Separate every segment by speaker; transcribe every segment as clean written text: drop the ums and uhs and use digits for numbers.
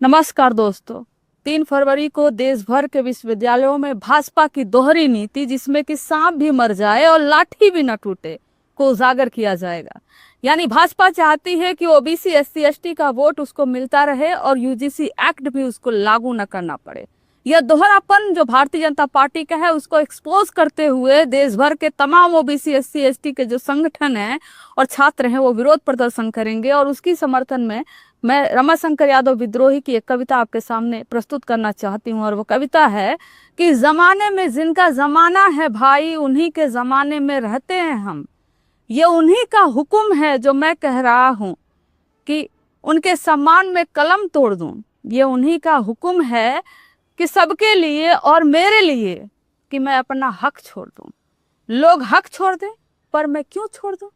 Speaker 1: नमस्कार दोस्तों। 3 फरवरी को देश भर के विश्वविद्यालयों में भाजपा की दोहरी नीति, जिसमें कि सांप भी मर जाए और लाठी भी न टूटे, को उजागर किया जाएगा। यानी भाजपा चाहती है कि ओबीसी एससी एसटी का वोट उसको मिलता रहे और यूजीसी एक्ट भी उसको लागू न करना पड़े। यह दोहरापन जो भारतीय जनता पार्टी का है, उसको एक्सपोज करते हुए देश भर के तमाम ओबीसी एससी एसटी के जो संगठन हैं और छात्र हैं, वो विरोध प्रदर्शन करेंगे। और उसकी समर्थन में मैं रमाशंकर यादव विद्रोही की एक कविता आपके सामने प्रस्तुत करना चाहती हूँ। और वो कविता है कि जमाने में जिनका जमाना है भाई, उन्हीं के जमाने में रहते हैं हम। ये उन्हीं का हुक्म है जो मैं कह रहा हूँ कि उनके सम्मान में कलम तोड़ दूं। ये उन्हीं का हुक्म है कि सबके लिए और मेरे लिए कि मैं अपना हक छोड़ दूं। लोग हक छोड़ दें, पर मैं क्यों छोड़ दूं?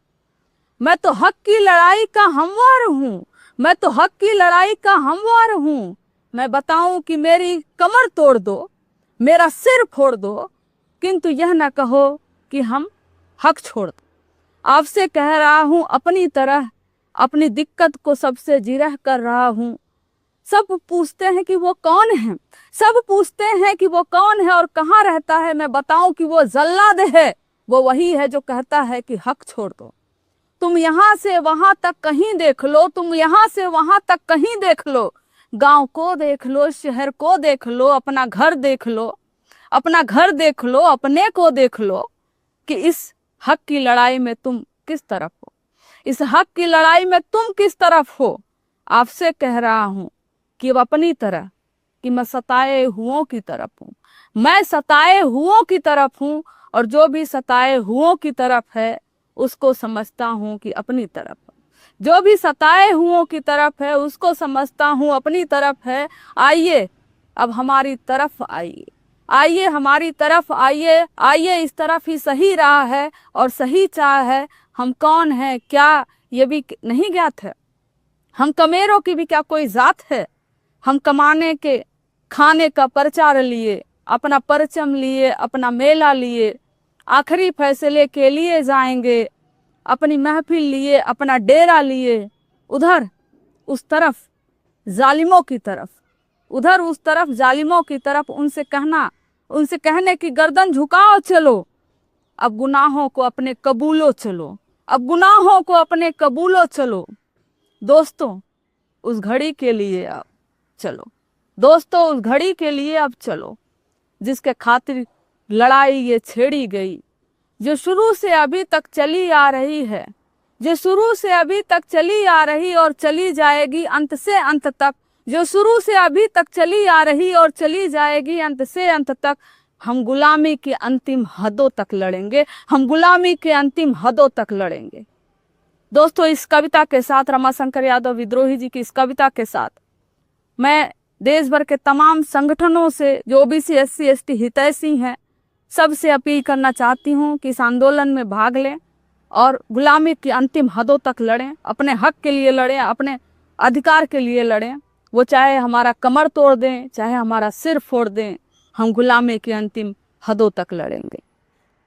Speaker 1: मैं तो हक की लड़ाई का हमवार हूँ। मैं तो हक की लड़ाई का हमवार हूँ। मैं बताऊं कि मेरी कमर तोड़ दो, मेरा सिर फोड़ दो, किंतु यह न कहो कि हम हक छोड़ दो। आपसे कह रहा हूं अपनी तरह, अपनी दिक्कत को सबसे जिरह कर रहा हूं। सब पूछते हैं कि वो कौन है, सब पूछते हैं कि वो कौन है और कहाँ रहता है। मैं बताऊं कि वो जल्लाद है, वो वही है जो कहता है कि हक छोड़ दो। तुम यहाँ से वहां तक कहीं देख लो, तुम यहाँ से वहां तक कहीं देख लो, गांव को देख लो, शहर को देख लो, अपना घर देख लो, अपना घर देख लो, अपने को देख लो कि इस हक की लड़ाई में तुम किस तरफ हो, इस हक की लड़ाई में तुम किस तरफ हो। आपसे कह रहा हूं कि अब अपनी तरह, कि मैं सताए हुओं की तरफ हूं, मैं सताए हुओं की तरफ हूं। और जो भी सताए हुओं की तरफ है, उसको समझता हूं कि अपनी तरफ। जो भी सताए हुओं की तरफ है, उसको समझता हूं अपनी तरफ है। आइए अब हमारी तरफ आइए, आइए हमारी तरफ आइए, आइए इस तरफ ही सही राह है और सही चाह है। हम कौन है क्या ये भी नहीं ज्ञात है। हम कमेरों की भी क्या कोई जात है। हम कमाने के खाने का प्रचार लिए, अपना परचम लिए, अपना मेला लिए, आखिरी फैसले के लिए जाएंगे, अपनी महफिल लिए, अपना डेरा लिए। उधर उस तरफ जालिमों की तरफ, उधर उस तरफ जालिमों की तरफ उनसे कहने की गर्दन झुकाओ चलो। अब गुनाहों को अपने कबूलो चलो, अब गुनाहों को अपने कबूलो चलो। दोस्तों उस घड़ी के लिए अब चलो, दोस्तों उस घड़ी के लिए अब चलो, जिसके खातिर लड़ाई ये छेड़ी गई, जो शुरू से अभी तक चली आ रही है, जो शुरू से अभी तक चली आ रही और चली जाएगी अंत से अंत तक, जो शुरू से अभी तक चली आ रही और चली जाएगी अंत से अंत तक। हम गुलामी की अंतिम हदों तक लड़ेंगे, हम गुलामी के अंतिम हदों तक लड़ेंगे। दोस्तों इस कविता के साथ, रमाशंकर यादव विद्रोही जी की इस कविता के साथ, मैं देश भर के तमाम संगठनों से, जो ओबीसी एससी एसटी हितैषी हैं, सबसे अपील करना चाहती हूँ कि इस आंदोलन में भाग लें और गुलामी की अंतिम हदों तक लड़ें, अपने हक के लिए लड़ें, अपने अधिकार के लिए लड़ें। वो चाहे हमारा कमर तोड़ दें, चाहे हमारा सिर फोड़ दें, हम गुलामी की अंतिम हदों तक लड़ेंगे।